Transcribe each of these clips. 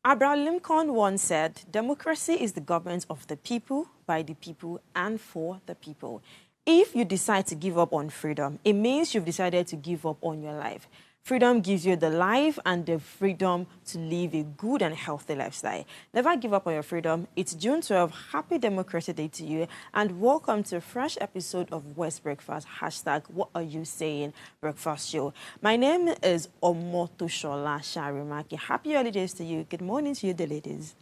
Abraham Lincoln once said, democracy is the government of the people, by the people, and for the people. If you decide to give up on freedom, it means you've decided to give up on your life. Freedom gives you the life and the freedom to live a good and healthy lifestyle. Never give up on your freedom. It's June 12th. Happy Democracy Day to you. And welcome to a fresh episode of West Breakfast. Hashtag What Are You Saying Breakfast Show. My name is Omotoshola Sharimaki. Happy holidays to you. Good morning to you, the ladies.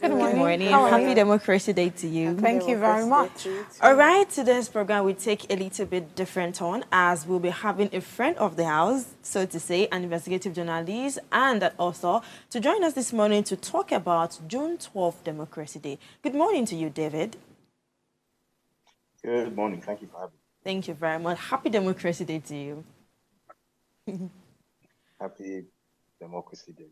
Good Good morning. morning. How are Happy you? Democracy Day to you. Thank you very much. All right, today's program will take a little bit different turn as we'll be having a friend of the house, so to say, an investigative journalist and an author to join us this morning to talk about June 12th Democracy Day. Good morning to you, David. Good morning. Thank you for having me. Thank you very much. Happy Democracy Day to you. Happy Democracy Day.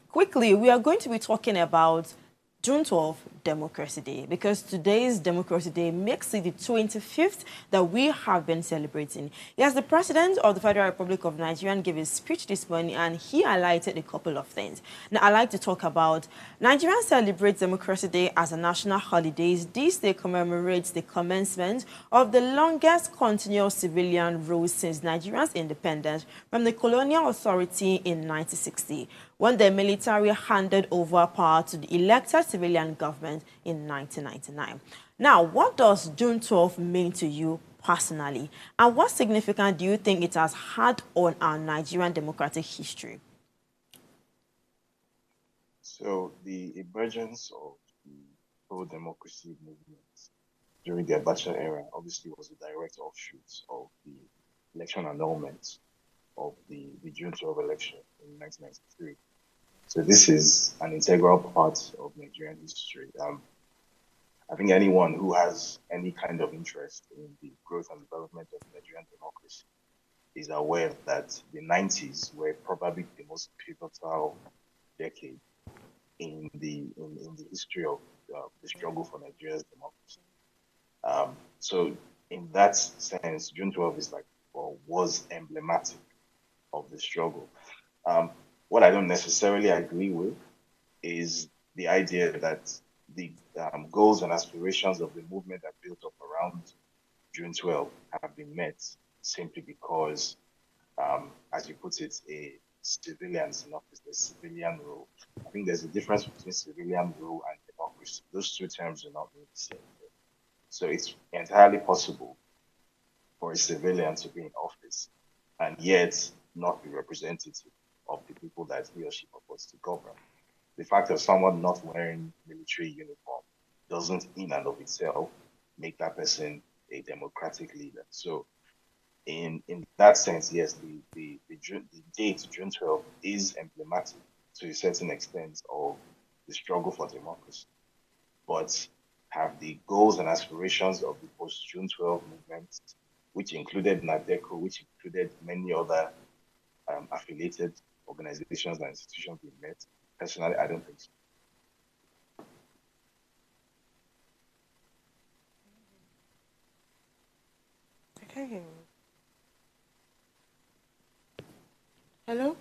Quickly, we are going to be talking about June 12th, Democracy Day, because today's Democracy Day makes it the 25th that we have been celebrating. Yes, the President of the Federal Republic of Nigeria gave a speech this morning and he highlighted a couple of things. Now, I'd like to talk about Nigeria celebrates Democracy Day as a national holiday. This day commemorates the commencement of the longest continuous civilian rule since Nigeria's independence from the colonial authority in 1960, when the military handed over power to the elected civilian government in 1999. Now, what does June 12 mean to you personally? And what significance do you think it has had on our Nigerian democratic history? So, the emergence of the pro-democracy movement during the Abacha era obviously was a direct offshoot of the election annulment of the June 12 election in 1993. So this is an integral part of Nigerian history. I think anyone who has any kind of interest in the growth and development of Nigerian democracy is aware that the 90s were probably the most pivotal decade in the history of the struggle for Nigeria's democracy. So in that sense, June 12 is like, or was emblematic of the struggle. What I don't necessarily agree with is the idea that the goals and aspirations of the movement that built up around June 12 have been met simply because, as you put it, a civilians in office, the civilian rule. I think there's a difference between civilian rule and democracy. Those two terms do not mean the same thing. So it's entirely possible for a civilian to be in office and yet not be representative of the people that he or she purports to govern. The fact of someone not wearing military uniform doesn't in and of itself make that person a democratic leader. So in that sense, yes, the date June 12 is emblematic to a certain extent of the struggle for democracy. But have the goals and aspirations of the post June 12 movement, which included NADECO, which included many other affiliated organizations and institutions we met. Personally, I don't think so. Okay. Hello?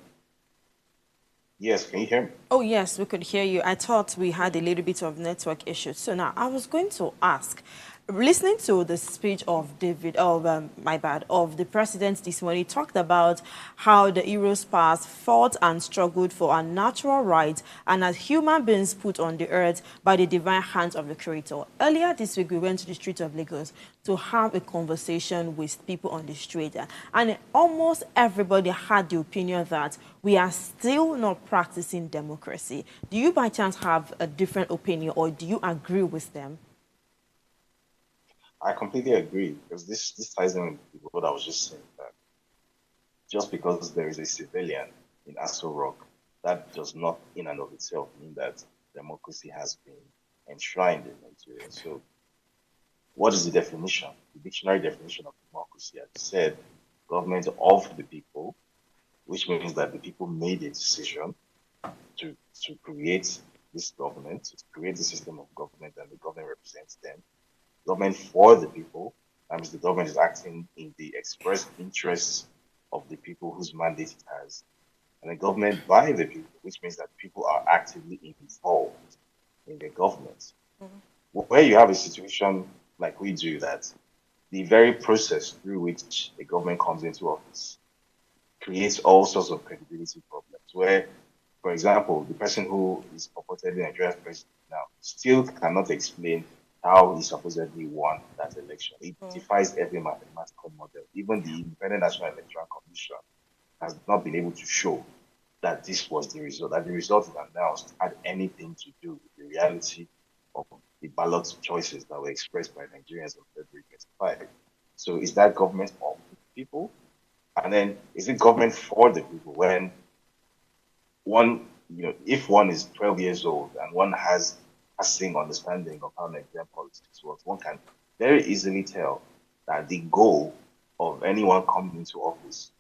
Yes, can you hear me? Oh, yes, we could hear you. I thought we had a little bit of network issues. So now I was going to ask, listening to the speech of of the president this morning, he talked about how the heroes past fought and struggled for our natural rights and as human beings put on the earth by the divine hands of the Creator. Earlier this week, we went to the streets of Lagos to have a conversation with people on the street, and almost everybody had the opinion that we are still not practicing democracy. Do you by chance have a different opinion, or do you agree with them? I completely agree because this ties in with what I was just saying, that just because there is a civilian in Aso Rock, that does not in and of itself mean that democracy has been enshrined in Nigeria. So what is the definition? The dictionary definition of democracy, as you said, government of the people, which means that the people made a decision to create this government, to create the system of government, and the government represents them. Government for the people, that means the government is acting in the express interests of the people whose mandate it has. and a government by the people, which means that people are actively involved in the government. Where you have a situation like we do, that the very process through which a government comes into office creates all sorts of credibility problems. Where, for example, the person who is purportedly Nigeria's president now still cannot explain how he supposedly won that election. It defies every mathematical model. Even the Independent National Electoral Commission has not been able to show that this was the result, that the result it announced had anything to do with the reality of the ballot choices that were expressed by Nigerians on February 25. So is that government of the people? And then is it government for the people when one, if one is 12 years old and one has a same understanding of how Nigerian politics works, one can very easily tell that the goal of anyone coming into office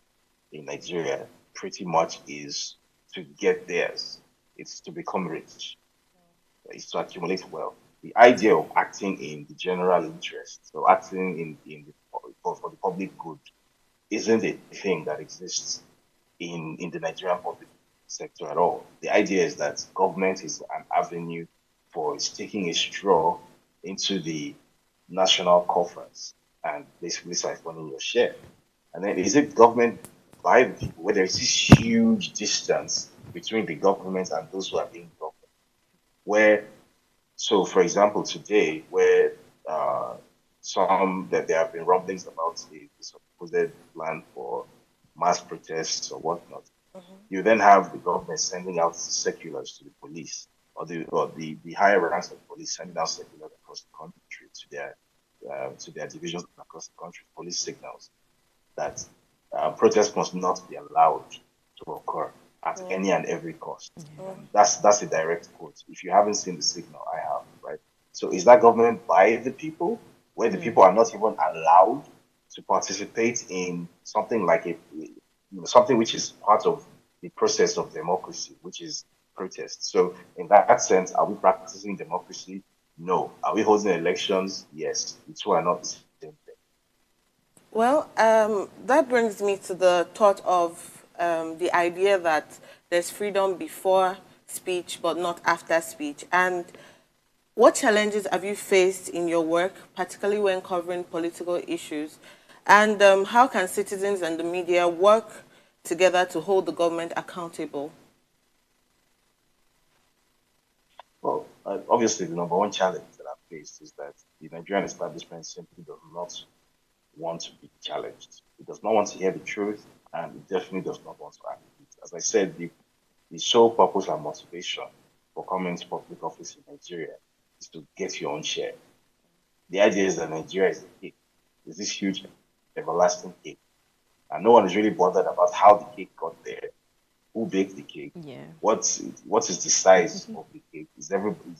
in Nigeria pretty much is to get theirs. It's to become rich. It's to accumulate wealth. The idea of acting in the general interest, so acting for the public good, isn't a thing that exists in the Nigerian public sector at all. The idea is that government is an avenue for sticking a straw into the national coffers and basically siphoning your share. And then is it government by the people, where there is this huge distance between the government and those who are being governed? Where, so for example, today, where that there have been rumblings about the supposed plan for mass protests or whatnot, you then have the government sending out circulars to the police, or the higher ranks of police sending out circulars across the country to their divisions across the country, police signals that protests must not be allowed to occur at any and every cost. That's a direct quote. If you haven't seen the signal, I have, right? So is that government by the people, where the people are not even allowed to participate in something like something which is part of the process of democracy, which is protest? So in that sense, are we practicing democracy? No. Are we holding elections? Yes. The two are not the same thing. Well, that brings me to the thought of the idea that there's freedom before speech, but not after speech. And what challenges have you faced in your work, particularly when covering political issues? And how can citizens and the media work together to hold the government accountable? Well, obviously, the number one challenge that I've faced is that the Nigerian establishment simply does not want to be challenged. It does not want to hear the truth, and it definitely does not want to act it. As I said, the sole purpose and motivation for coming to public office in Nigeria is to get your own share. The idea is that Nigeria is a cake. It's this huge, everlasting cake. And no one is really bothered about how the cake got there, who baked the cake, what is the size of the cake. Is everybody,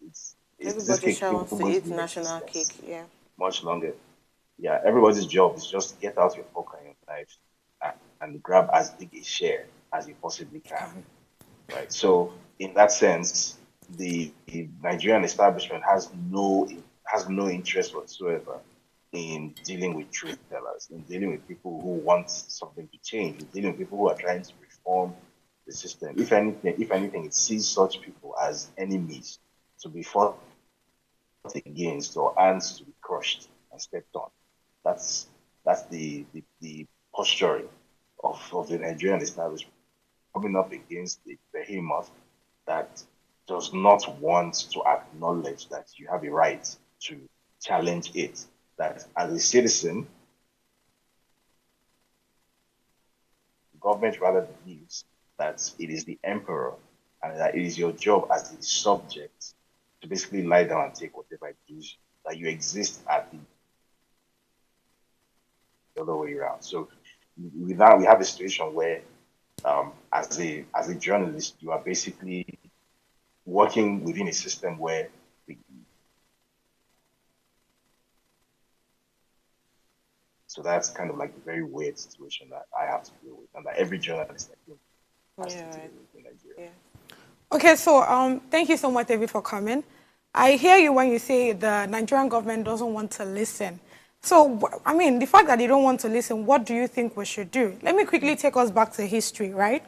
it's this Everybody cake sure wants to capable eat in national cake, existence yeah. much longer? Yeah, everybody's job is just get out your fork and your knife and grab as big a share as you possibly can, right? So in that sense, the Nigerian establishment has no interest whatsoever in dealing with truth tellers, in dealing with people who want something to change, in dealing with people who are trying to reform the system. If anything, it sees such people as enemies to be fought against or ants to be crushed and stepped on. That's the posturing of the Nigerian establishment, coming up against the behemoth that does not want to acknowledge that you have a right to challenge it. That as a citizen, the government rather believes that it is the emperor and that it is your job as the subject to basically lie down and take whatever it gives you, that you exist at the other way around. So now we have a situation where, as a journalist, you are basically working within a system where so that's kind of like a very weird situation that I have to deal with, and that every journalist I think has to deal with in Nigeria. Yeah. Okay, so thank you so much, David, for coming. I hear you when you say the Nigerian government doesn't want to listen. So, I mean, the fact that they don't want to listen, what do you think we should do? Let me quickly take us back to history, right?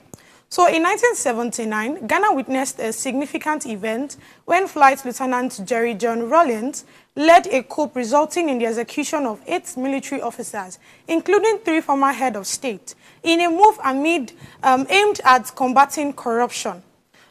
So in 1979, Ghana witnessed a significant event when Flight Lieutenant Jerry John Rawlings led a coup resulting in the execution of 8 military officers, including 3 former heads of state, in a move aimed at combating corruption.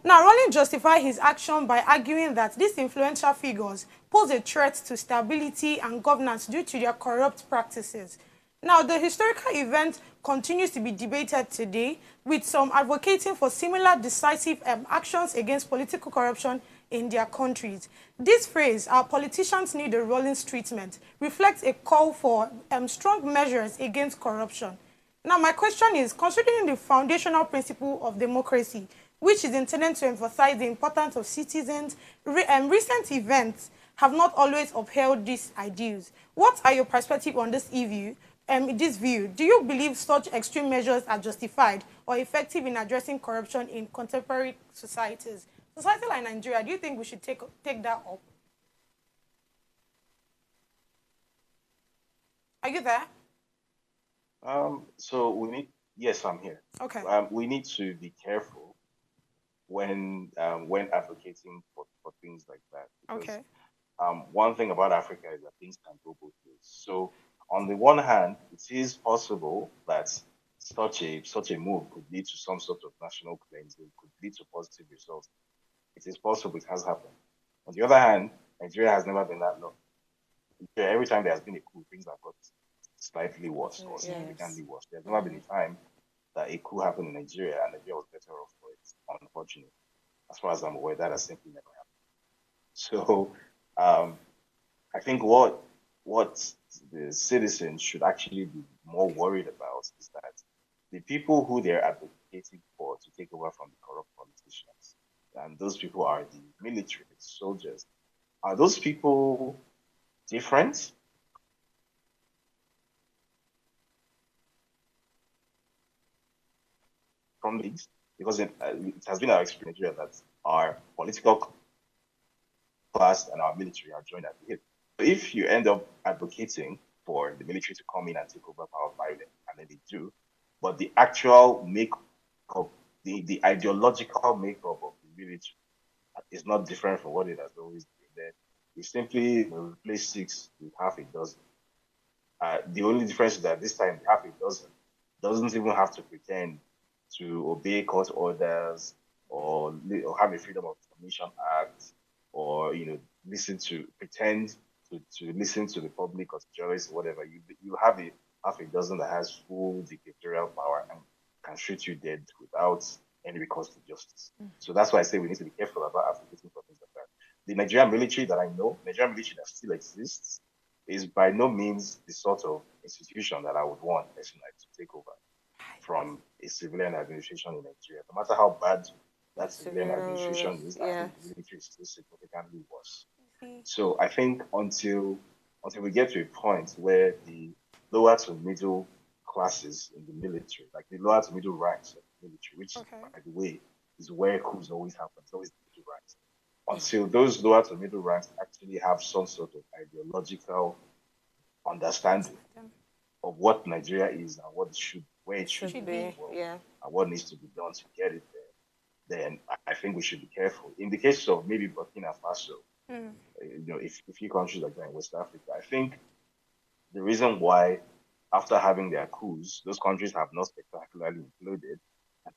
Now, Rawlings justified his action by arguing that these influential figures pose a threat to stability and governance due to their corrupt practices. Now, the historical event continues to be debated today, with some advocating for similar decisive actions against political corruption in their countries. This phrase, "our politicians need a Rawlings treatment," reflects a call for strong measures against corruption. Now, my question is, considering the foundational principle of democracy, which is intended to emphasize the importance of citizens, recent events have not always upheld these ideals. What are your perspectives on this view? Do you believe such extreme measures are justified or effective in addressing corruption in contemporary societies? Society like Nigeria, do you think we should take that up? Are you there? So we need, yes, I'm here. Okay. We need to be careful when advocating for things like that. Because, Okay. one thing about Africa is that things can go both ways. So on the one hand, it is possible that such a move could lead to some sort of national cleansing, could lead to positive results. It is possible, it has happened. On the other hand, Nigeria has never been that long. Every time there has been a coup, things have got slightly worse or significantly worse. There's never been a time that a coup happened in Nigeria and Nigeria was better off for it. Unfortunately, as far as I'm aware, that has simply never happened. So I think what the citizens should actually be more worried about is that the people who they're advocating for to take over from the corrupt politicians, and those people are the military, soldiers, are those people different? From these? Because it has been our experience here that our political class and our military are joined at the hip. So if you end up advocating for the military to come in and take over power by them, and then they do, but the actual makeup, the ideological makeup of the military is not different from what it has always been, then you simply replace 6 with half a dozen. The only difference is that this time half a dozen doesn't even have to pretend to obey court orders or have a Freedom of Information Act, or pretend to listen to the public or to journalists or whatever. You have half a dozen that has full dictatorial power and can shoot you dead without any recourse to justice. So that's why I say we need to be careful about advocating for things like that. The Nigerian military that I know, Nigerian military that still exists, is by no means the sort of institution that I would want personally to take over from a civilian administration in Nigeria. No matter how bad that civilian administration is, I think the military is still significantly worse. So I think until we get to a point where the lower to middle classes in the military, like the lower to middle ranks of the military, which, by the way, is where coups always happen, it's always the middle ranks. Until those lower to middle ranks actually have some sort of ideological understanding of what Nigeria is and what it should, where it should be, and what needs to be done to get it there, then I think we should be careful. In the case of maybe Burkina Faso, if a few countries like that in West Africa, I think the reason why, after having their coups, those countries have not spectacularly imploded, and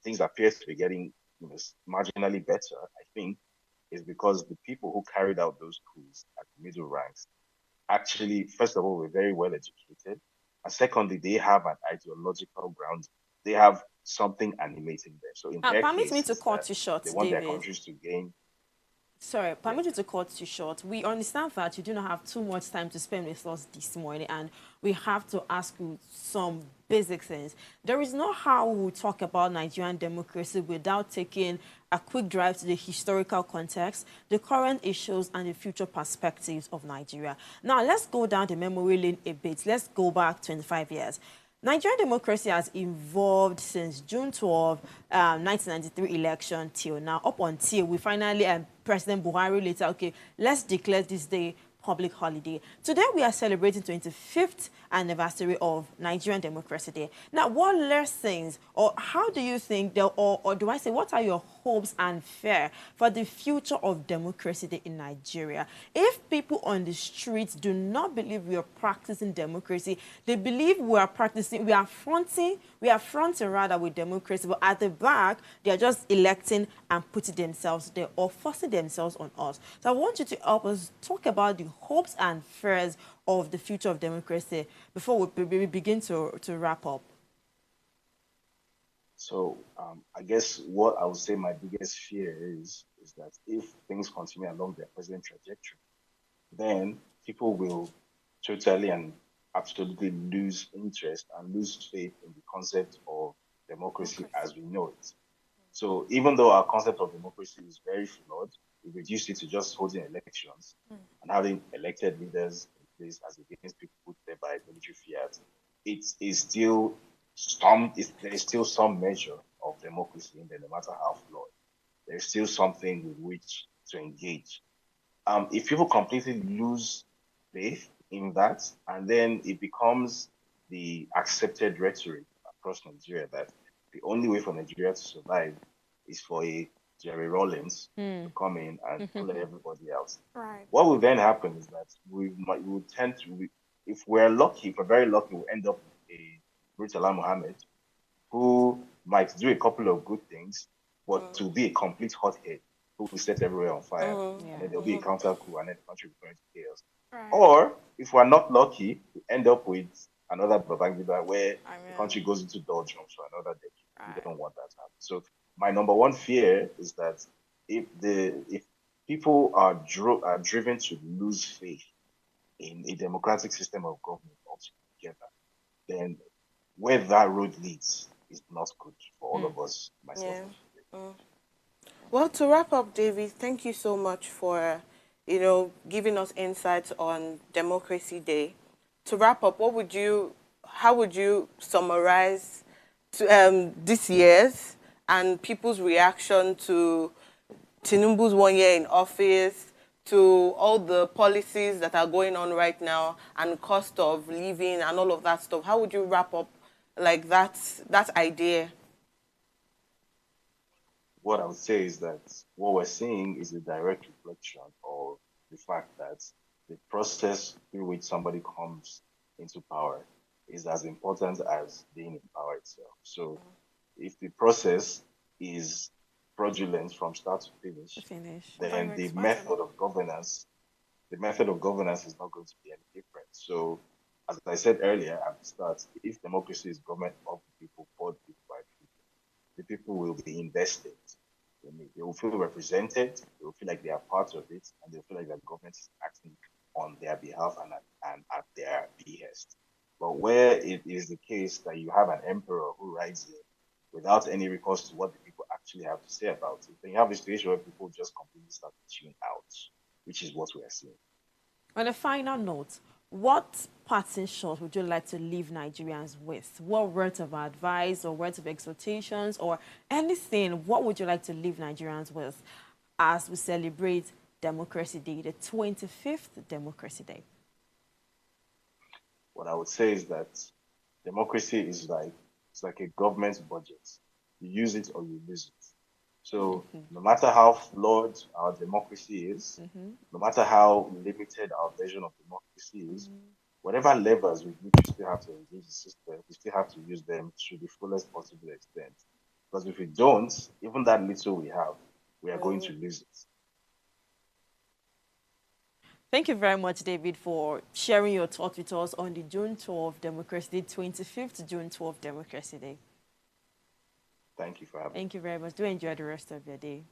things appear to be getting marginally better, I think, is because the people who carried out those coups at the middle ranks actually, first of all, were very well educated, and secondly, they have an ideological ground. They have something animating them. So in their permit case, me to cut you short, they want David. their countries to gain. Sorry, permit you to cut you short. We understand that you do not have too much time to spend with us this morning, and we have to ask you some basic things. There is no how we talk about Nigerian democracy without taking a quick drive to the historical context, the current issues, and the future perspectives of Nigeria. Now, let's go down the memory lane a bit. Let's go back 25 years. Nigerian democracy has evolved since June 12, 1993 election till now, up until we finally, President Buhari later, okay, let's declare this day public holiday. Today we are celebrating 25th anniversary of Nigerian Democracy Day. Now, what lessons or how do you think, or do I say, what are your hopes and fear for the future of Democracy Day in Nigeria? If people on the streets do not believe we are practicing democracy, they believe we are fronting rather with democracy, but at the back, they are just electing and putting themselves there or forcing themselves on us. So I want you to help us talk about the hopes and fears of the future of democracy before we begin to wrap up. So I guess what I would say my biggest fear is that if things continue along their present trajectory, then people will totally and absolutely lose interest and lose faith in the concept of democracy as we know it. So even though our concept of democracy is very flawed, we reduce it to just holding elections and having elected leaders in place as against people put there by military fiat. It is still there is still some measure of democracy in there, no matter how flawed. There is still something with which to engage. If people completely lose faith in that, and then it becomes the accepted rhetoric across Nigeria that the only way for Nigeria to survive is for a Jerry Rawlings to come in and pull everybody else. Right. What will then happen is that we will tend to, if we're lucky, if we're very lucky, we'll end up with a Murtala Mohammed who might do a couple of good things, but to be a complete hothead who will set everywhere on fire, and then there'll be a counter coup, and then the country will go into chaos. Right. Or if we're not lucky, we end up with another Babangida where the country goes into doldrums for another decade. We don't want that to happen. So my number one fear is that if people are driven to lose faith in a democratic system of government altogether, then where that road leads is not good for all of us, myself. Yeah. Well, to wrap up, David, thank you so much for, giving us insights on Democracy Day. To wrap up, how would you summarize this year's and people's reaction to Tinubu's 1 year in office, to all the policies that are going on right now and cost of living and all of that stuff? How would you wrap up like that idea? What I would say is that what we're seeing is a direct reflection of the fact that the process through which somebody comes into power is as important as being in power itself. So if the process is fraudulent from start to finish, then the method of governance is not going to be any different. So as I said earlier at the start, if democracy is government of the people, for the people, by the people, the people will be invested in it. They will feel represented, they will feel like they are part of it, and they'll feel like their government is acting on their behalf and at their behest. But where it is the case that you have an emperor who rides in without any recourse to what the people actually have to say about it, then you have a situation where people just completely start to tune out, which is what we are seeing. On a final note, what parting shot would you like to leave Nigerians with? What words of advice or words of exhortations or anything, what would you like to leave Nigerians with as we celebrate Democracy Day, the 25th Democracy Day? What I would say is that democracy is like a government budget. You use it or you lose it. So no matter how flawed our democracy is, no matter how limited our version of democracy is, whatever levers with which we still have to engage the system, we still have to use them to the fullest possible extent. Because if we don't, even that little we have, we are going to lose it. Thank you very much, David, for sharing your thoughts with us on the June 12th Democracy Day, 25th June 12th Democracy Day. Thank you for having me. Thank you very much. Do enjoy the rest of your day.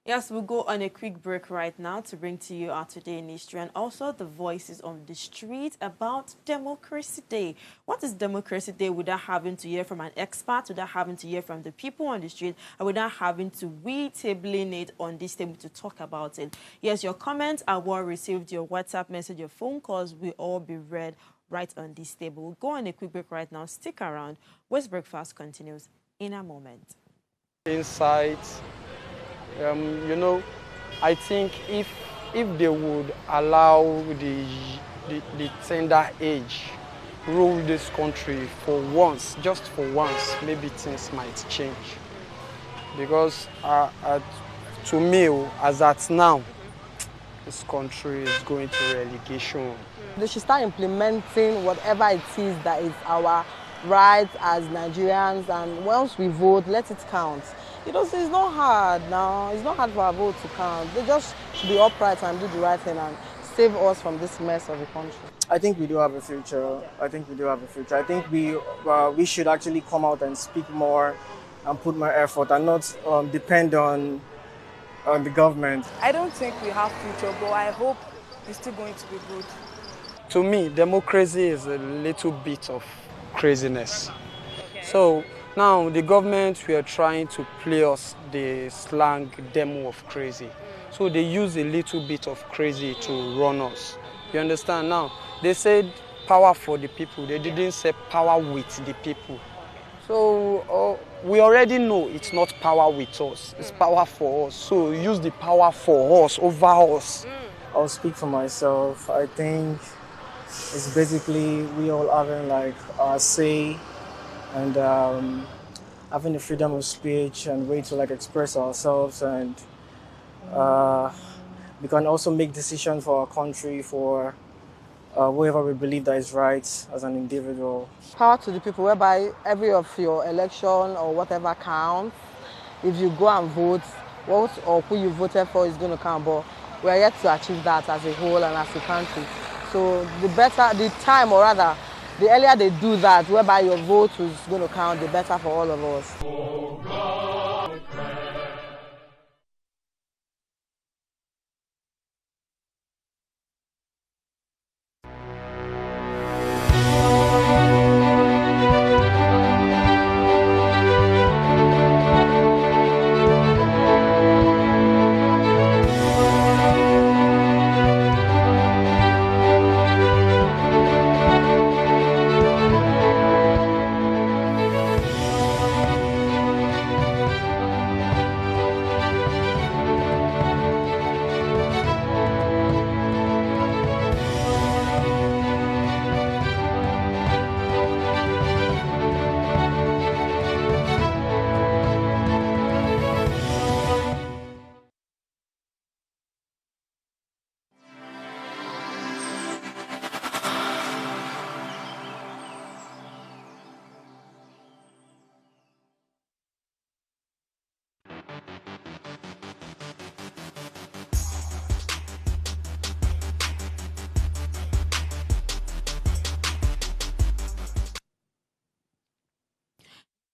Yes, we'll go on a quick break right now to bring to you our Today in History and also the voices on the street about Democracy Day. What is Democracy Day without having to hear from an expert, without having to hear from the people on the street, and without having to tabling it on this table to talk about it? Yes, your comments are well received, your WhatsApp message, your phone calls will all be read right on this table. We'll go on a quick break right now. Stick around. West Breakfast continues in a moment. Insights. I think if if they would allow the tender age rule this country for once, just for once, maybe things might change. Because to me, as at now, this country is going to relegation. They should start implementing whatever it is that is our rights as Nigerians, and once we vote, let it count. You know, so it's not hard now. It's not hard for our vote to count. They just should be upright and do the right thing and save us from this mess of the country. I think we do have a future. I think we should actually come out and speak more and put more effort and not depend on the government. I don't think we have future, but I hope it's still going to be good. To me, democracy is a little bit of craziness. So now the government, we are trying to play us the slang demo of crazy. So they use a little bit of crazy to run us. You understand now? They said power for the people. They didn't say power with the people. So we already know it's not power with us. It's power for us. So use the power for us, over us. I'll speak for myself. I think it's basically we all having like our say and having the freedom of speech and way to like express ourselves, and we can also make decisions for our country, for whoever we believe that is right as an individual. Power to the people, whereby every of your election or whatever counts. If you go and vote, what or who you voted for is going to count, but we are yet to achieve that as a whole and as a country. So the better, the time, or rather, the earlier they do that, whereby your vote is going to count, the better for all of us.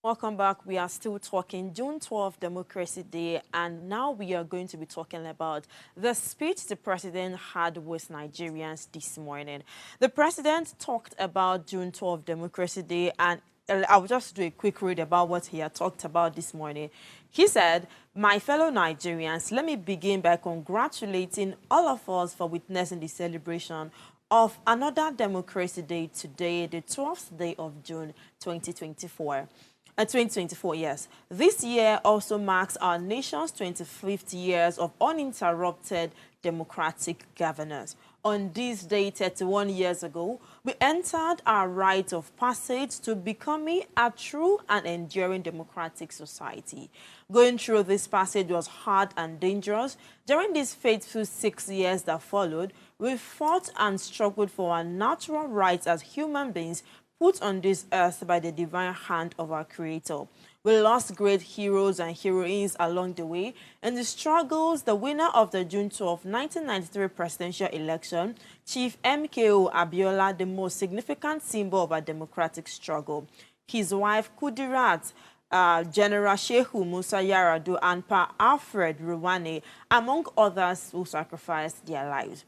Welcome back. We are still talking June 12th, Democracy Day, and now we are going to be talking about the speech the president had with Nigerians this morning. The president talked about June 12th, Democracy Day, and I'll just do a quick read about what he had talked about this morning. He said, "My fellow Nigerians, let me begin by congratulating all of us for witnessing the celebration of another Democracy Day today, the 12th day of June 2024. 2024, yes. This year also marks our nation's 25th years of uninterrupted democratic governance. On this day, 31 years ago, we entered our rite of passage to becoming a true and enduring democratic society. Going through this passage was hard and dangerous. During these fateful 6 years that followed, we fought and struggled for our natural rights as human beings put on this earth by the divine hand of our Creator. We lost great heroes and heroines along the way. In the struggles, the winner of the June 12, 1993 presidential election, Chief MKO Abiola, the most significant symbol of our democratic struggle. His wife, Kudirat, General Shehu Musa Yar'Adua, and Pa Alfred Ruwane, among others who sacrificed their lives.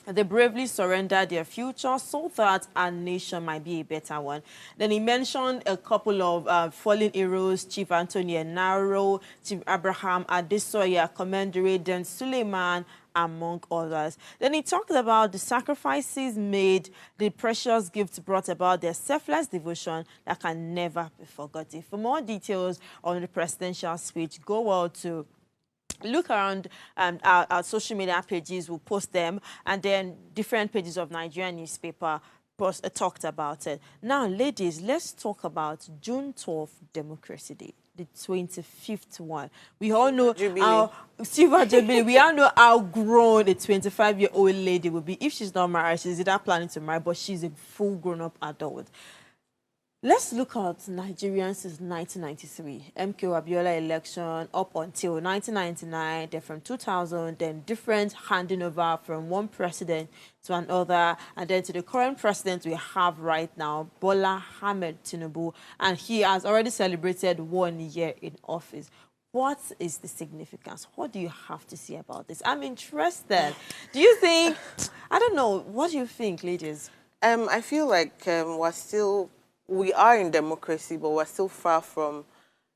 They bravely surrendered their future so that our nation might be a better one. Then he mentioned a couple of fallen heroes, Chief Anthony Enaro, Chief Abraham Adesoya, Commander Dan Suleiman, among others. Then he talked about the sacrifices made, the precious gifts brought about, their selfless devotion that can never be forgotten. For more details on the presidential speech, go out to look around our social media pages, we'll post them, and then different pages of Nigerian newspaper talked about it. Now, ladies, let's talk about June 12th, Democracy Day, the 25th one. We all know how Silver Jubilee. We all know how grown a 25-year-old lady will be. If she's not married, she's either planning to marry, but she's a full grown-up adult. Let's look at Nigerians since 1993. MK Abiola election up until 1999, then from 2000, then different handing over from one president to another, and then to the current president we have right now, Bola Ahmed Tinubu, and he has already celebrated 1 year in office. What is the significance? What do you have to say about this? I'm interested. Do you think, I don't know, what do you think, ladies? I feel like we are in democracy, but we're still far from,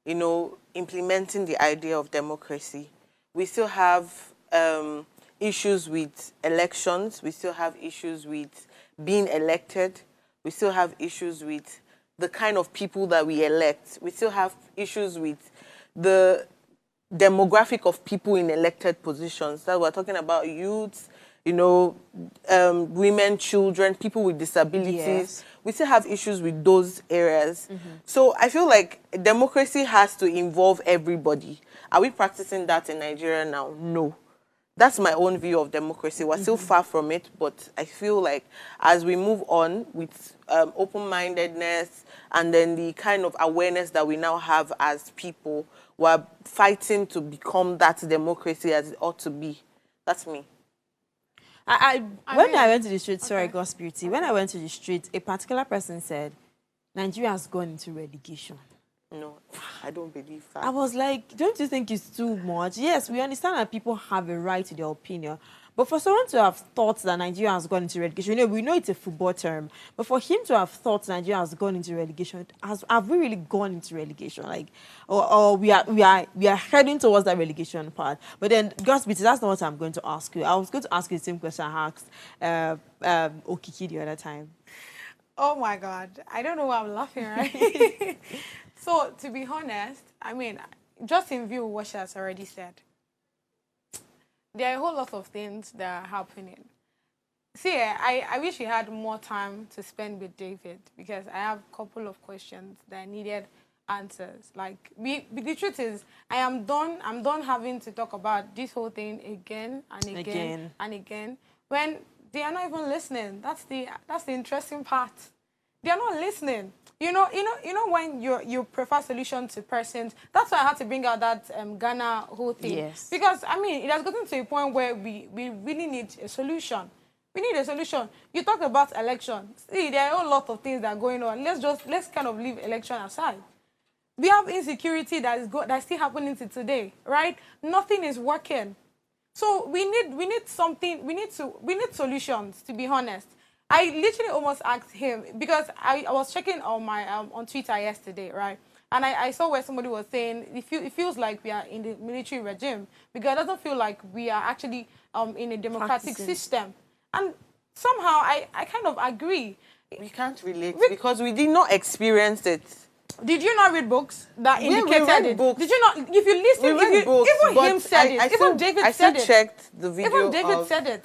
you know, implementing the idea of democracy. We still have issues with elections. We still have issues with being elected. We still have issues with the kind of people that we elect. We still have issues with the demographic of people in elected positions. That we're talking about youths, you know, women, children, people with disabilities. Yes. We still have issues with those areas. So I feel like democracy has to involve everybody. Are we practicing that in Nigeria now? No. That's my own view of democracy. We're still far from it, but I feel like as we move on with open-mindedness and then the kind of awareness that we now have as people, we're fighting to become that democracy as it ought to be. That's me. When I went to the street, sorry, God's beauty, when I went to the street, a particular person said, Nigeria has gone into relegation. No, I don't believe that. I was like, don't you think it's too much? Yes, we understand that people have a right to their opinion. But for someone to have thought that Nigeria has gone into relegation, you know, we know it's a football term, but for him to have thought Nigeria has gone into relegation, have we really gone into relegation? Like, or we are heading towards that relegation part. But then, God's beauty, that's not what I'm going to ask you. I was going to ask you the same question I asked Okiki the other time. Oh my God, I don't know why I'm laughing, right? So, to be honest, I mean, just in view of what she has already said, there are a whole lot of things that are happening. See, I wish we had more time to spend with David because I have a couple of questions that needed answers. Like, the truth is, I'm done having to talk about this whole thing again and again and again when they are not even listening. That's the interesting part. They are not listening. You know when you prefer solution to persons. That's why I had to bring out that Ghana whole thing. Yes. Because I mean, it has gotten to a point where we really need a solution. We need a solution. You talked about election. See, there are a lot of things that are going on. Let's kind of leave election aside. We have insecurity that's still happening to today, right? Nothing is working. So we need something. We need solutions. To be honest. I literally almost asked him because I was checking on my on Twitter yesterday, right? And I saw where somebody was saying it feels like we are in the military regime because it doesn't feel like we are actually in a democratic system. And somehow I kind of agree. We can't relate because we did not experience it. Did you not read books that indicated it? Books. Did you not? If you listen, even him said it. Even David said it. I still checked the video. Even David said it.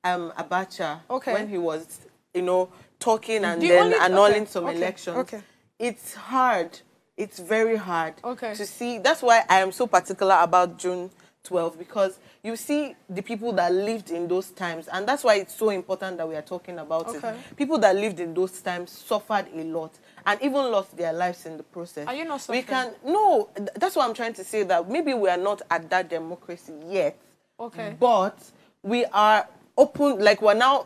Abacha, when he was, you know, talking and then annulling some elections. Okay. It's hard. It's very hard to see. That's why I am so particular about June 12, because you see the people that lived in those times, and that's why it's so important that we are talking about it. People that lived in those times suffered a lot and even lost their lives in the process. Are you not suffering? No, that's what I'm trying to say, that maybe we are not at that democracy yet. But we are open, like we're now,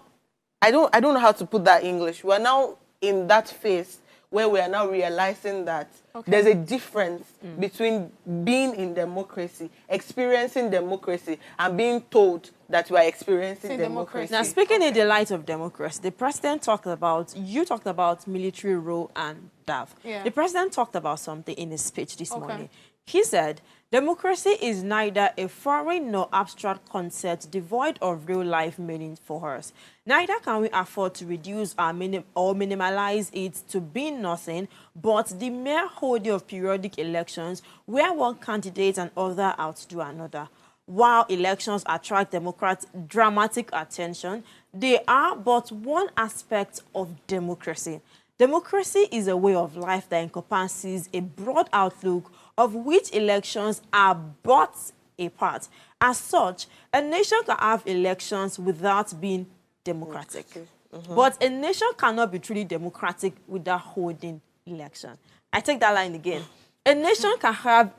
I don't know how to put that in English. We're now in that phase where we are now realizing that there's a difference between being in democracy, experiencing democracy, and being told that we are experiencing democracy. Now, speaking in the light of democracy, the president talked about, you talked about military rule and DAF. The president talked about something in his speech this morning. He said, democracy is neither a foreign nor abstract concept devoid of real-life meaning for us. Neither can we afford to reduce or minimalize it to being nothing, but the mere holding of periodic elections where one candidate and other outdo another. while elections attract dramatic attention, they are but one aspect of democracy. Democracy is a way of life that encompasses a broad outlook of which elections are but a part. As such, a nation can have elections without being democratic. But a nation cannot be truly democratic without holding election. I take that line again. A nation can have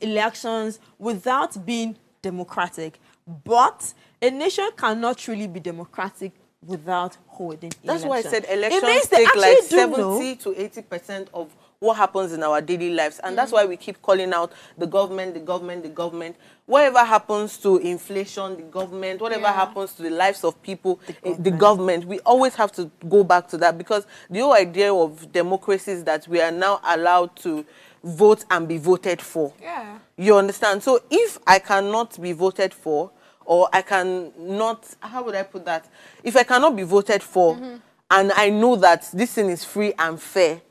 elections without being democratic, but a nation cannot truly be democratic without holding That's election. why I said elections take like 70 to 80% of what happens in our daily lives. And that's why we keep calling out the government, the government, the government. Whatever happens to inflation, the government, whatever happens to the lives of people, the government, we always have to go back to that, because the whole idea of democracy is that we are now allowed to vote and be voted for. Yeah. You understand? So if I cannot be voted for, or I cannot, how would I put that? If I cannot be voted for, and I know that this thing is free and fair,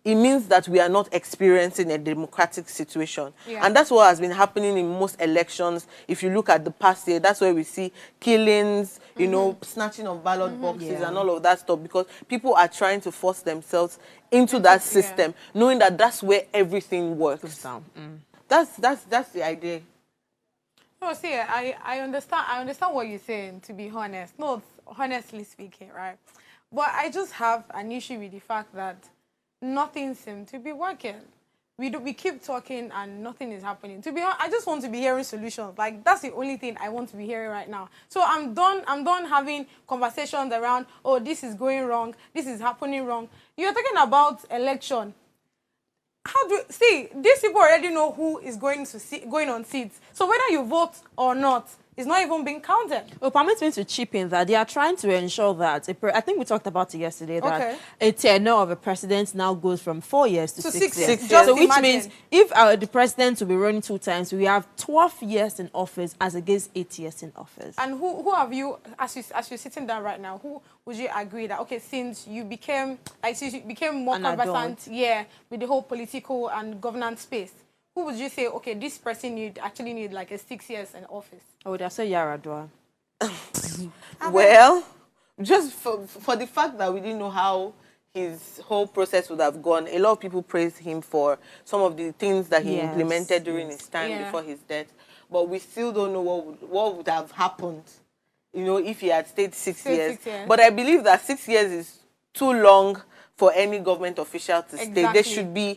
it means that we are not experiencing a democratic situation. And that's what has been happening in most elections. If you look at the past year, that's where we see killings, you know, snatching of ballot boxes and all of that stuff, because people are trying to force themselves into that system, knowing that that's where everything works. That's the idea. No, see, I understand what you're saying, to be honest. No, honestly speaking, right? But I just have an issue with the fact that nothing seems to be working. We keep talking and nothing is happening. To be honest, I just want to be hearing solutions. Like, that's the only thing I want to be hearing right now. So I'm done having conversations around, oh, this is going wrong, this is happening wrong. You're talking about election. How do see, these people already know who is going on seats. So whether you vote or not, it's not even being counted. Well, permit me to chip in that they are trying to ensure that, I think we talked about it yesterday, that a tenure of a president now goes from 4 years to 6 years. So which means if the president will be running 2 times, we have 12 years in office as against 8 years in office. And who have you, as you're sitting down right now, who would you agree that, okay, since you became more conversant, with the whole political and governance space, who would you say, okay, this person actually need like a 6 years in office? I would have said Yaradua. Well, just for the fact that we didn't know how his whole process would have gone, a lot of people praised him for some of the things that he implemented during his time before his death. But we still don't know what would have happened, you know, if he had stayed 6 years. But I believe that 6 years is too long for any government official to stay. There should be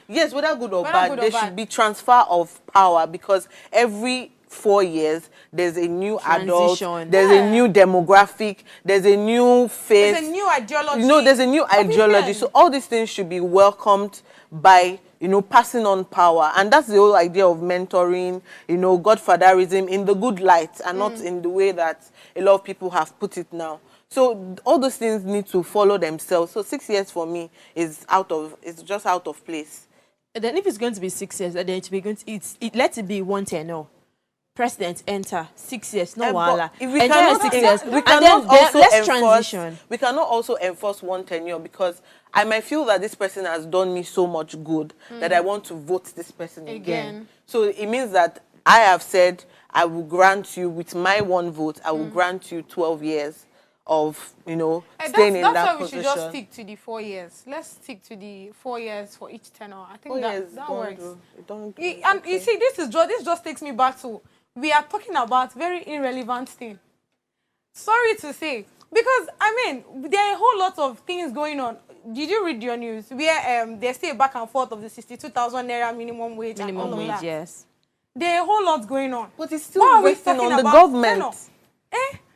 yes, whether good or bad, there should be transfer of power, because every 4 years there's a new adult, there's a new demographic, there's a new face, there's a new ideology. You know, there's a new ideology. So all these things should be welcomed by, you know, passing on power. And that's the whole idea of mentoring, you know, godfatherism in the good light and not in the way that a lot of people have put it now. So all those things need to follow themselves. So 6 years for me is just out of place. And then if it's going to be 6 years, then let it be 1 tenure. President enter 6 years, no wala. If we cannot, 6 years, we cannot also enforce 1 tenure, because I might feel that this person has done me so much good that I want to vote this person again. So it means that I have said I will grant you, with my 1 vote, I will grant you 12 years of, you know, staying in that position. That's why we should just stick to the 4 years. Let's stick to the 4 years for each tenure. I think that works. And you see, this just takes me back to, we are talking about very irrelevant thing. Sorry to say, because I mean, there are a whole lot of things going on. Did you read your news where there's still a back and forth of the 62,000 naira minimum wage? Minimum wage, yes. There are a whole lot going on. But it's still resting on the government.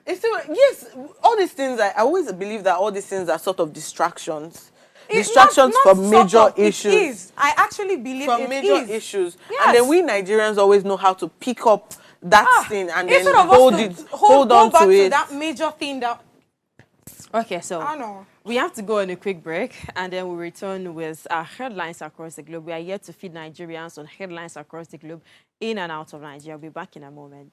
It's still, yes, all these things, I always believe that all these things are sort of distractions. Distractions from major issues. It is. I actually believe it is. From major issues. Yes. And then we Nigerians always know how to pick up that thing and then hold on to it. That major thing that... Okay, so we have to go on a quick break, and then we'll return with our headlines across the globe. We are here to feed Nigerians on headlines across the globe, in and out of Nigeria. I'll be back in a moment.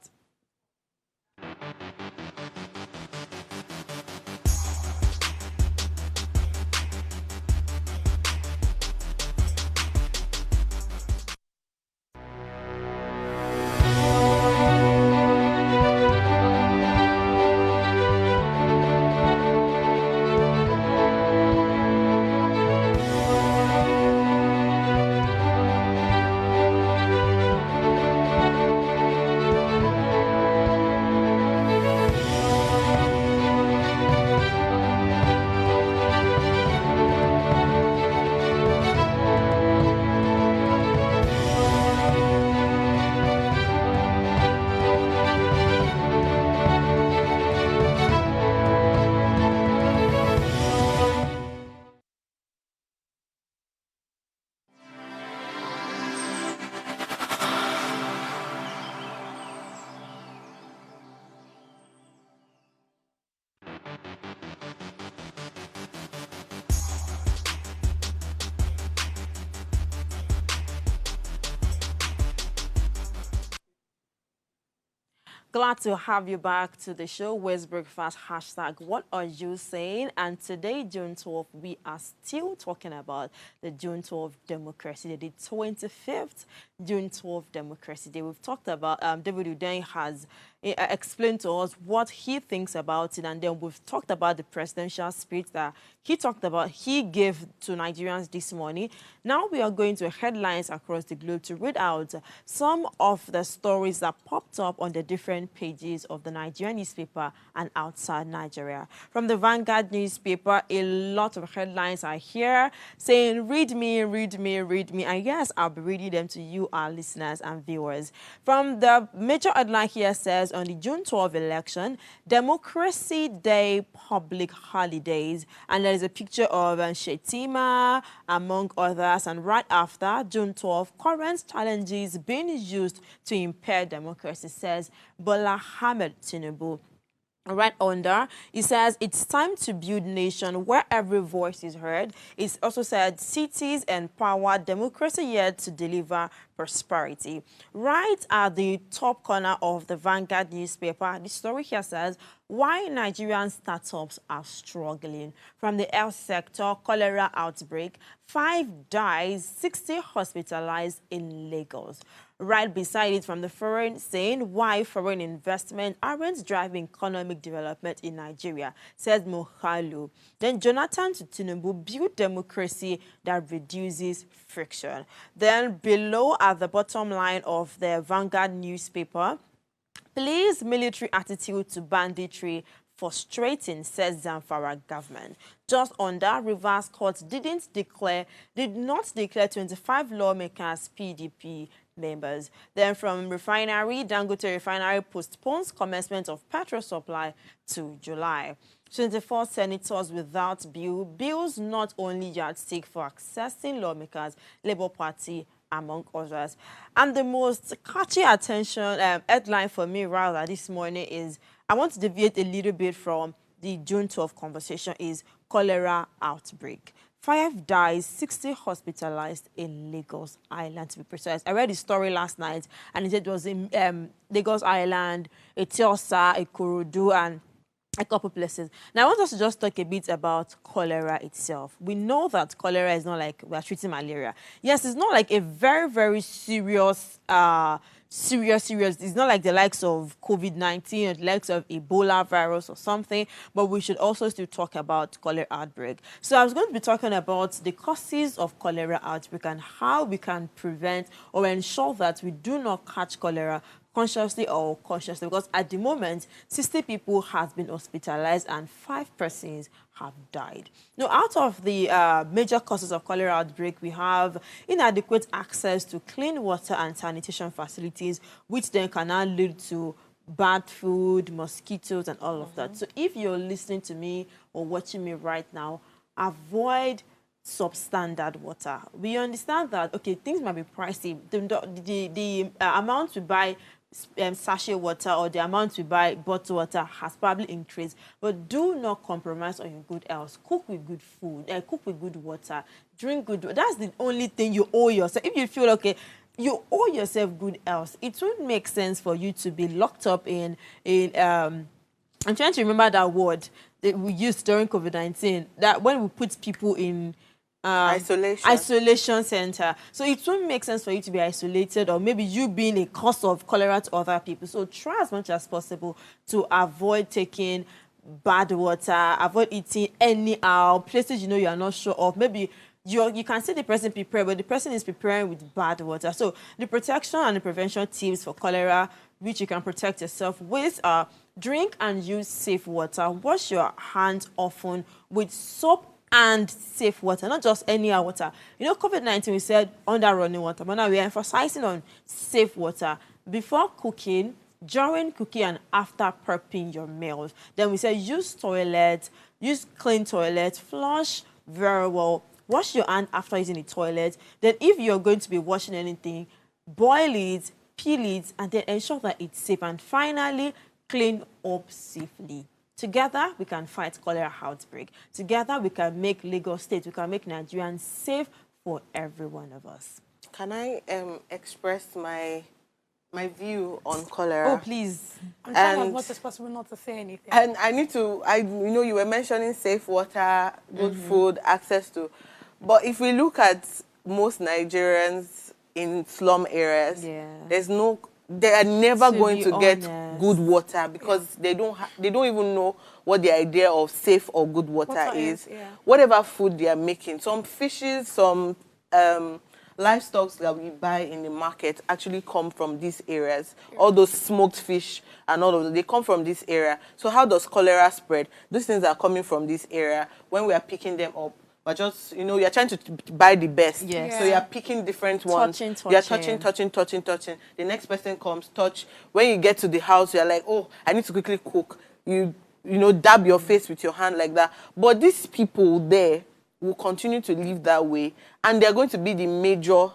Glad to have you back to the show. Where's Breakfast? Hashtag, what are you saying? And today, June 12th, we are still talking about the June 12th Democracy Day, the 25th June 12th Democracy Day. We've talked about, David Udain has explained to us what he thinks about it, and then we've talked about the presidential speech that he gave to Nigerians this morning. Now we are going to headlines across the globe to read out some of the stories that popped up on the different pages of the Nigerian newspaper and outside Nigeria. From the Vanguard newspaper, a lot of headlines are here saying, read me, read me, read me. And yes, I'll be reading them to you, our listeners and viewers. From the major headline here says, on the June 12 election, Democracy Day public holidays. And there is a picture of Shetima, among others. And right after, June 12, current challenges being used to impair democracy, says Bola Ahmed Tinubu. Right under, it says it's time to build nation where every voice is heard. It's also said cities empower democracy yet to deliver prosperity. Right at the top corner of the Vanguard newspaper, the story here says why Nigerian startups are struggling. From the health sector, cholera outbreak, 5 dies, 60 hospitalized in Lagos. Right beside it from the foreign, saying why foreign investment aren't driving economic development in Nigeria, says Mohalu. Then Jonathan to Tinubu, build democracy that reduces friction. Then below at the bottom line of the Vanguard newspaper, please military attitude to banditry frustrating, says Zamfara government. Just under, Rivers Court did not declare 25 lawmakers PDP members. Then from refinery, Dangote refinery postpones commencement of petrol supply to July. 24 senators without bills not only yardstick for accessing lawmakers, Labour Party among others. And the most catchy attention headline for me rather this morning is, I want to deviate a little bit from the June 12 conversation, is cholera outbreak. 5 dies, 60 hospitalized in Lagos Island, to be precise. I read the story last night, and it said it was in Lagos Island, Etiosa, Ikorodu, and a couple places. Now, I want us to just talk a bit about cholera itself. We know that cholera is not like we're treating malaria. Yes, it's not like a very, very serious, it's not like the likes of COVID-19 or the likes of Ebola virus or something, but we should also still talk about cholera outbreak. So I was going to be talking about the causes of cholera outbreak and how we can prevent or ensure that we do not catch cholera consciously or unconsciously, because at the moment, 60 people have been hospitalized and 5 persons have died. Now, out of the major causes of cholera outbreak, we have inadequate access to clean water and sanitation facilities, which then can now lead to bad food, mosquitoes, and all of that. So if you're listening to me or watching me right now, avoid substandard water. We understand that, okay, things might be pricey. The amount we buy sachet water or the amount we buy bottled water has probably increased, but do not compromise on your good health. Cook with good food, cook with good water, drink good water. That's the only thing you owe yourself. If you feel okay, you owe yourself good health. It won't make sense for you to be locked up in I'm trying to remember that word that we used during COVID-19, that when we put people in isolation center. So it won't make sense for you to be isolated, or maybe you being a cause of cholera to other people. So try as much as possible to avoid taking bad water, avoid eating anyhow, places you know you are not sure of. Maybe you can see the person prepare, but the person is preparing with bad water. So the protection and the prevention tips for cholera, which you can protect yourself with, are drink and use safe water. Wash your hands often with soap and safe water, not just any water. You know, COVID-19, we said under running water, but now we're emphasizing on safe water. Before cooking, during cooking, and after prepping your meals. Then we said use toilet, use clean toilet, flush very well, wash your hand after using the toilet. Then if you're going to be washing anything, boil it, peel it, and then ensure that it's safe. And finally, clean up safely. Together, we can fight cholera outbreak. Together, we can make Lagos State, we can make Nigerians safe for every one of us. Can I express my my view on cholera. Oh, please. I'm trying as much as possible not to say anything. And I need to, you know, you were mentioning safe water, good food, access to. But if we look at most Nigerians in slum areas, they are never going to get good water because they don't even know what the idea of safe or good water is. Whatever food they are making, some fishes, some livestock that we buy in the market actually come from these areas. All those smoked fish and all of them, they come from this area. So how does cholera spread? Those things are coming from this area. When we are picking them up, but just, you know, you're trying to buy the best. Yes. So you're picking different ones. You're touching. The next person comes, touch. When you get to the house, you're like, oh, I need to quickly cook. You know, dab your face with your hand like that. But these people there will continue to live that way. And they're going to be the major,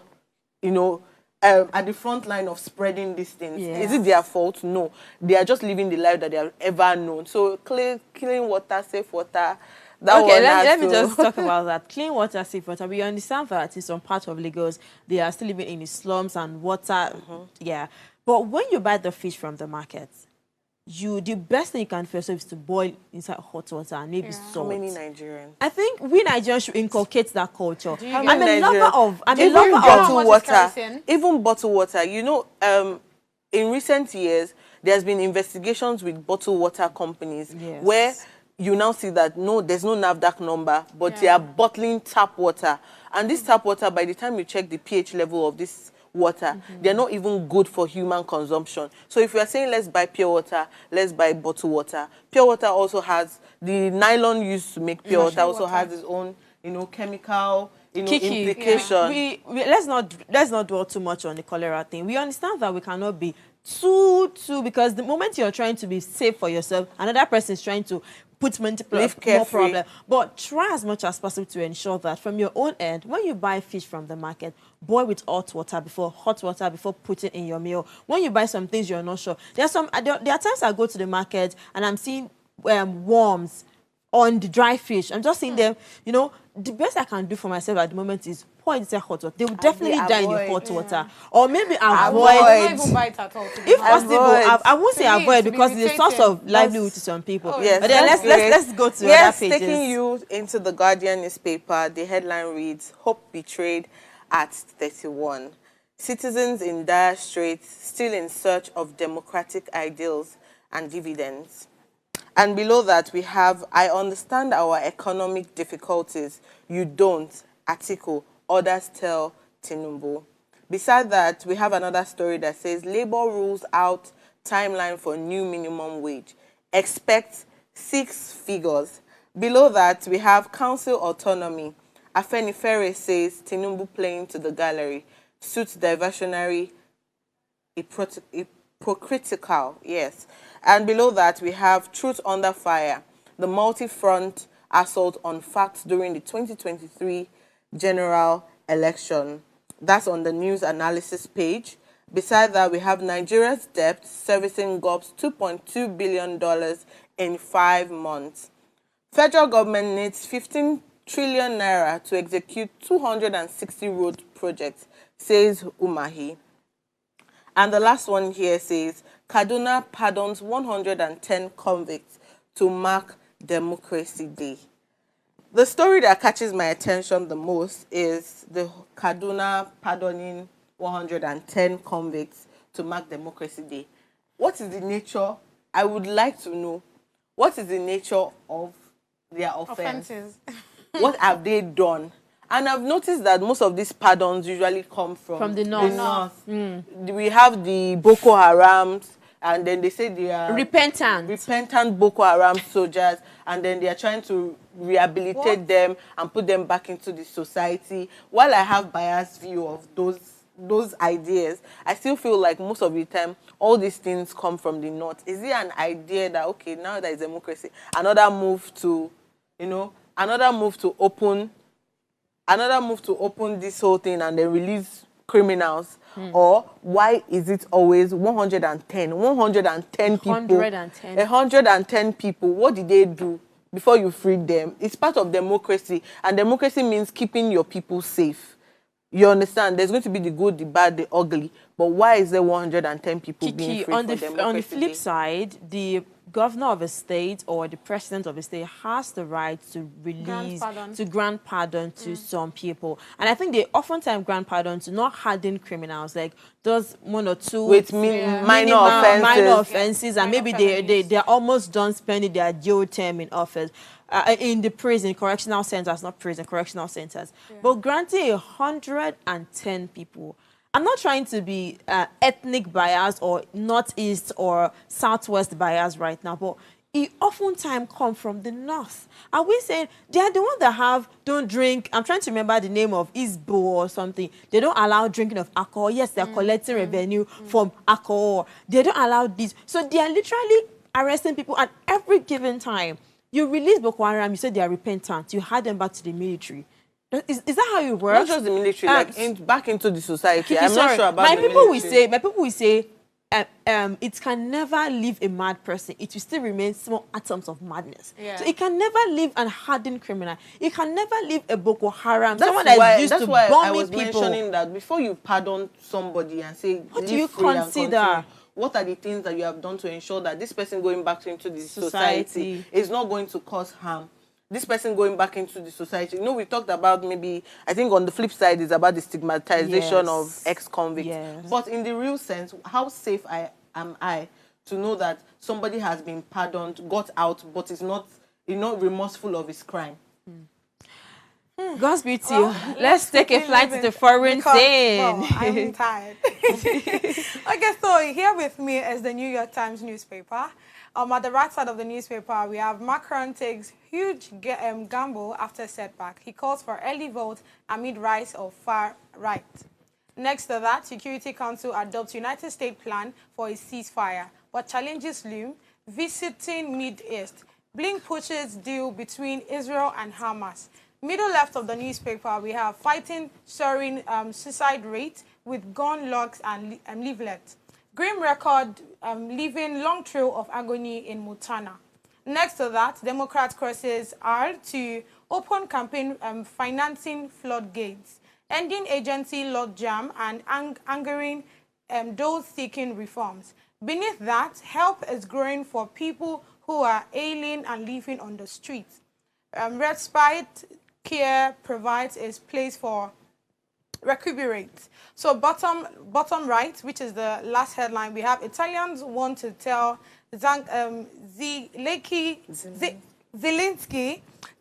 you know, at the front line of spreading these things. Yes. Is it their fault? No. They are just living the life that they have ever known. So clean water, safe water. Okay, let me just talk about that. Clean water, safe water. We understand that in some parts of Lagos, they are still living in the slums and water. Yeah. But when you buy the fish from the market, the best thing you can for yourself is to boil inside hot water and maybe salt. How many Nigerians? I think we Nigerians should inculcate that culture. I'm a lover of bottled water. Even bottled water. You know, in recent years, there's been investigations with bottled water companies where you now see that, no, there's no NAFDAC number, but they are bottling tap water. And this tap water, by the time you check the pH level of this water, they're not even good for human consumption. So if you are saying let's buy pure water, let's buy bottled water. Pure water also has, the nylon used to make pure water also has its own, you know, chemical, you know, implication. Yeah. Let's not dwell too much on the cholera thing. We understand that we cannot be too, because the moment you're trying to be safe for yourself, another person is trying to put more problem. But try as much as possible to ensure that from your own end, when you buy fish from the market, boil with hot water before putting in your meal. When you buy some things you're not sure, there are times I go to the market and I'm seeing worms on the dry fish. I'm just seeing them, you know. The best I can do for myself at the moment is pour it inside hot water. They will definitely die in the hot water. Or maybe avoid. Don't even buy it at all. If possible, I won't say avoid because it's a source of livelihood to some people. Yes, but then let's go to other pages. Taking you into the Guardian newspaper, the headline reads, Hope Betrayed at 31. Citizens in dire straits still in search of democratic ideals and dividends. And below that, we have, I understand our economic difficulties. You don't. Article, others tell Tinubu. Beside that, we have another story that says, Labour rules out timeline for new minimum wage. Expect 6 figures. Below that, we have council autonomy. Afenifere says, Tinubu playing to the gallery. Suits diversionary, hypocritical, yes. And below that, we have Truth Under Fire, the multi-front assault on facts during the 2023 general election. That's on the news analysis page. Beside that, we have Nigeria's debt servicing GOP's $2.2 billion in 5 months. Federal government needs 15 trillion naira to execute 260 road projects, says Umahi. And the last one here says, Kaduna pardons 110 convicts to mark Democracy Day. The story that catches my attention the most is the Kaduna pardoning 110 convicts to mark Democracy Day. What is the nature? I would like to know, what is the nature of their offenses? What have they done? And I've noticed that most of these pardons usually come from the north. We have the Boko Harams, and then they say they are repentant Boko Haram soldiers, and then they are trying to rehabilitate them and put them back into the society. While I have biased view of those ideas, I still feel like most of the time all these things come from the north. Is it an idea that, okay, now there is democracy, another move to open this whole thing and then release criminals? Or why is it always 110 people? 110 people. What did they do before you freed them? It's part of democracy, and democracy means keeping your people safe. You understand? There's going to be the good, the bad, the ugly, But why is there 110 people being Kiki, free on for the Democracy flip Day? side, the governor of a state or the president of a state has the right to grant pardon to some people. And I think they oftentimes grant pardon to not hardened criminals, like those one or two with minor offenses, and maybe they're almost done spending their jail term in office. In the prison, correctional centers, not prison, correctional centers. But granting 110 people, I'm not trying to be ethnic biased or northeast or southwest biased right now, but it oftentimes comes from the north. Are we saying they are the ones that don't drink? I'm trying to remember the name of Isbo or something. They don't allow drinking of alcohol. Yes, they're collecting revenue from alcohol. They don't allow this. So they are literally arresting people at every given time. You release Boko Haram, you say they are repentant. You hand them back to the military. Is that how it works? Not just the military, back into the society. I'm not sure about my the people military. My people will say, it can never leave a mad person. It will still remain small atoms of madness. Yeah. So it can never leave a hardened criminal. It can never leave a Boko Haram. That's someone that is used that's to why bombing I was people. mentioning that before you pardon somebody and say, what do you consider? What are the things that you have done to ensure that this person going back into the society is not going to cause harm? This person going back into the society. You know, we talked about maybe, I think on the flip side is about the stigmatization of ex-convicts. Yes. But in the real sense, how safe am I to know that somebody has been pardoned, got out, but is not, remorseful of his crime? God's beauty. Let's take a flight to the foreign scene. Well, I'm tired. Okay, so here with me is the New York Times newspaper. At the right side of the newspaper, we have Macron takes huge gamble after setback. He calls for early vote amid rise of far right. Next to that, Security Council adopts United States plan for a ceasefire, but challenges loom. Visiting Mid-East, Blink pushes deal between Israel and Hamas. Middle left of the newspaper, we have fighting soaring suicide rate with gun logs and leaflets. Grim record leaving long trail of agony in Montana. Next to that, Democrat crosses R to open campaign financing floodgates, ending agency logjam and angering those seeking reforms. Beneath that, help is growing for people who are alien and living on the streets. Respite care provides a place for recuperate. So bottom right, which is the last headline, we have Italians want to tell Zelensky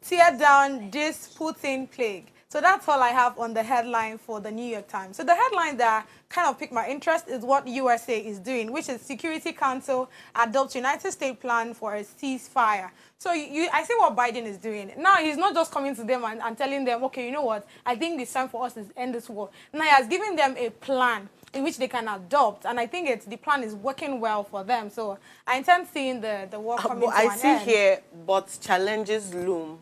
tear down this Putin plague. So that's all I have on the headline for the New York Times. So the headline that kind of piqued my interest is what USA is doing, which is Security Council adopts United States plan for a ceasefire. So I see what Biden is doing. Now, he's not just coming to them and telling them, okay, you know what, I think it's time for us to end this war. Now, he has given them a plan in which they can adopt, and I think the plan is working well for them. So I intend seeing the war coming to an end. I see here, but challenges loom.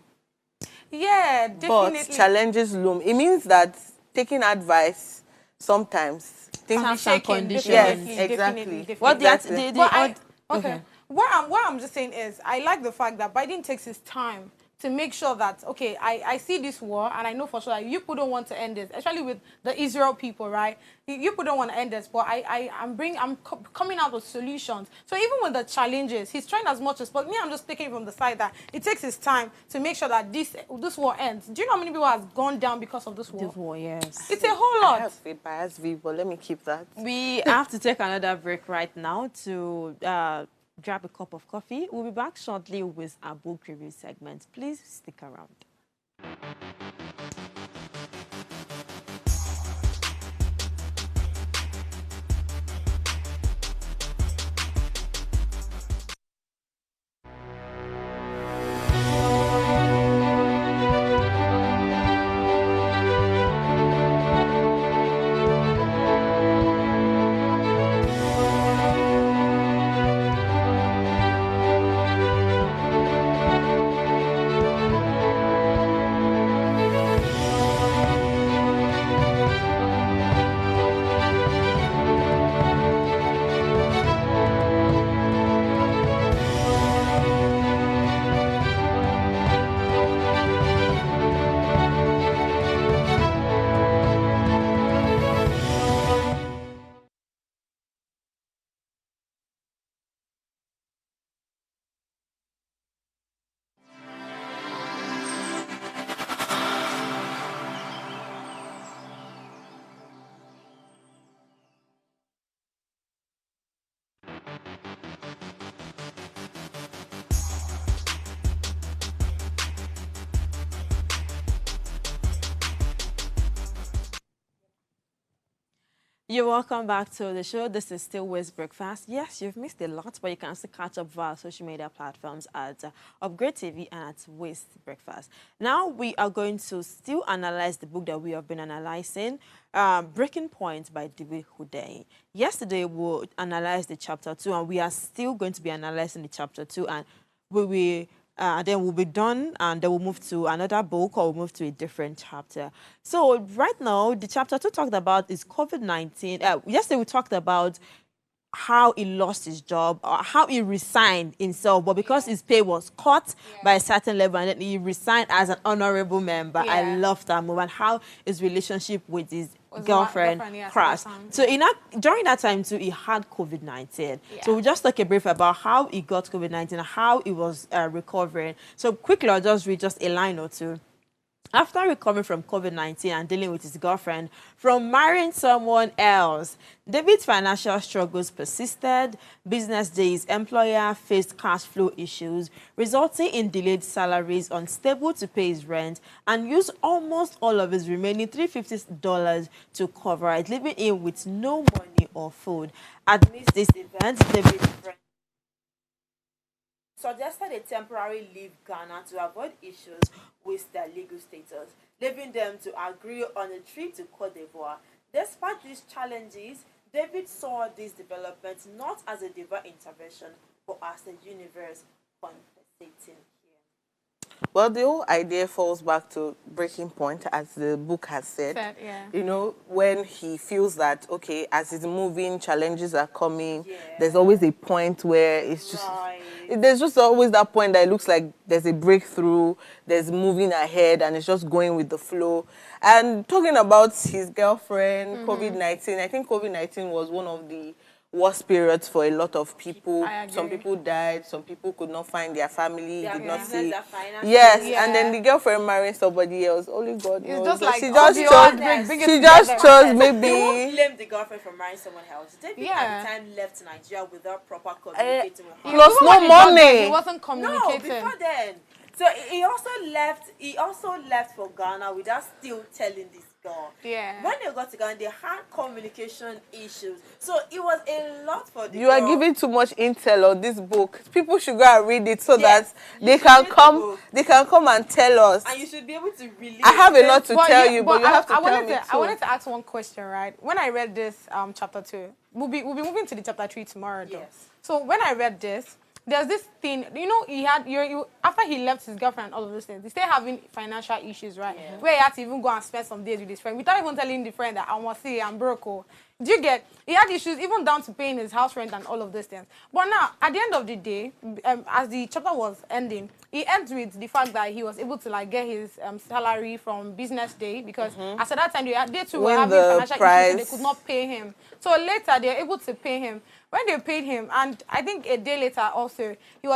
Yeah, definitely. But challenges loom. It means that taking advice sometimes terms and conditions. Yes, exactly. What okay. What I'm just saying is, I like the fact that Biden takes his time to make sure that, okay, I see this war, and I know for sure that you people don't want to end this, especially with the Israel people, right? You people don't want to end this, but I'm coming out with solutions. So even with the challenges, he's trying as much as possible. Me, I'm just taking it from the side that it takes his time to make sure that this war ends. Do you know how many people have gone down because of this war? This war, yes. It's a whole lot. I have a biased view, but let me keep that. We have to take another break right now to grab a cup of coffee. We'll be back shortly with our book review segment. Please stick around. You're welcome back to the show. This is still Wiz Breakfast. Yes, you've missed a lot, but you can still catch up via social media platforms at Upgrade TV and at Wiz Breakfast. Now we are going to still analyze the book that we have been analyzing, Breaking Point by David Hundeyin. Yesterday we analyzed the chapter 2, and we are still going to be analyzing the chapter 2, and we will then we'll be done, and then we'll move to another book, or we'll move to a different chapter. So right now, the chapter 2 talked about is COVID-19. Yesterday we talked about how he lost his job, or how he resigned himself, but because his pay was cut by a certain level, and then he resigned as an honorable member. I love that move, and how his relationship with his girlfriend crashed. So during that time too, he had COVID-19. So we'll just talk a brief about how he got COVID-19, how he was recovering. So quickly, I'll just read just a line or two. After recovering from COVID-19 and dealing with his girlfriend from marrying someone else, David's financial struggles persisted. Business days, employer faced cash flow issues, resulting in delayed salaries, unstable to pay his rent, and used almost all of his remaining $350 to cover it, leaving him with no money or food. Amidst this event, David's friend suggested a temporary leave Ghana to avoid issues with their legal status, leaving them to agree on a trip to Cote d'Ivoire. Despite these challenges, David saw these developments not as a divine intervention, but as the universe compensating him. Well, the whole idea falls back to breaking point, as the book has said. You know, when he feels that, okay, as he's moving, challenges are coming, there's always a point where it's just... There's just always that point that it looks like there's a breakthrough, there's moving ahead, and it's just going with the flow. And talking about his girlfriend, COVID-19, I think COVID-19 was one of the worst periods for a lot of people. Some people died, some people could not find their family, did not see. And then the girlfriend marrying somebody else, only God knows. Just like she just chose maybe... You won't blame the girlfriend for marrying someone else. David at the time left Nigeria without proper communicating with her. Plus no money. He wasn't communicating. No, before then. So he also left for Ghana without still telling this girl. When they got to Ghana, they had communication issues. So it was a lot for the You are giving too much intel on this book. People should go and read it so that they can come and tell us. And you should be able to release. I have a lot to tell you, but you have to tell me too. I wanted to ask one question, right? When I read this chapter 2, we'll be moving to the chapter 3 tomorrow, though. So when I read this, there's this thing, you know, he had, after he left his girlfriend and all of those things, he started having financial issues, right? Where he had to even go and spend some days with his friend without even telling the friend that I want to see I'm broke. Do you get? He had issues even down to paying his house rent and all of those things. But now, at the end of the day, as the chapter was ending, he ends with the fact that he was able to like get his salary from business day, because as at that time they too were having financial issues, so they could not pay him. So later they were able to pay him. When they paid him, and I think a day later also, he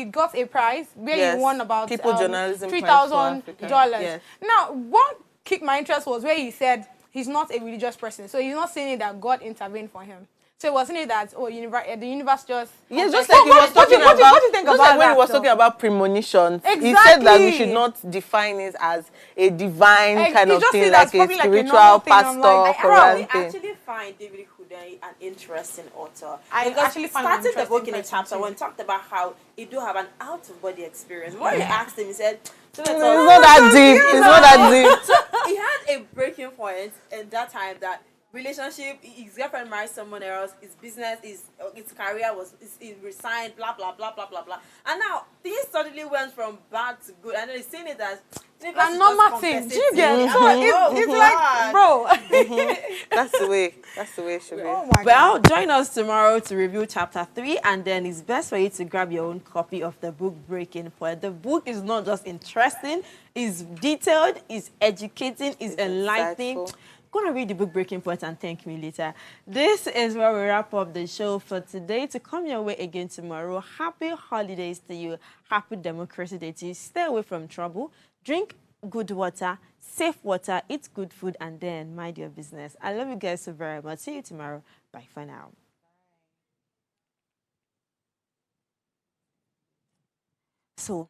got a prize where he won about $3,000. Now, what kicked my interest was where he said he's not a religious person, so he's not saying that God intervened for him. So it wasn't it that the universe just... Yes, just like he was talking about... What do you think about when he was talking about premonitions, he said that we should not define it as a divine kind of thing, like a spiritual pastor or thing. I actually find David Hundeyin an interesting author. I actually started the book in a chapter when he talked about how he do have an out-of-body experience. When he asked him, he said... It's not that deep. It's not that deep. So he had a breaking point in that time that relationship, his girlfriend married someone else, his business, his career he resigned, blah blah blah blah blah blah, and now things suddenly went from bad to good, and then he's saying it as a normal thing. Do you get? So it's like, bro, that's the way it should be. Well, join us tomorrow to review chapter 3, and then it's best for you to grab your own copy of the book Breaking Point. The book is not just interesting, it's detailed, it's educating, it's enlightening. Going to read the book Breaking Point and thank me later. This is where we wrap up the show for today. To come your way again tomorrow, happy holidays to you. Happy Democracy Day to you. Stay away from trouble. Drink good water, safe water, eat good food, and then mind your business. I love you guys so very much. See you tomorrow. Bye for now. So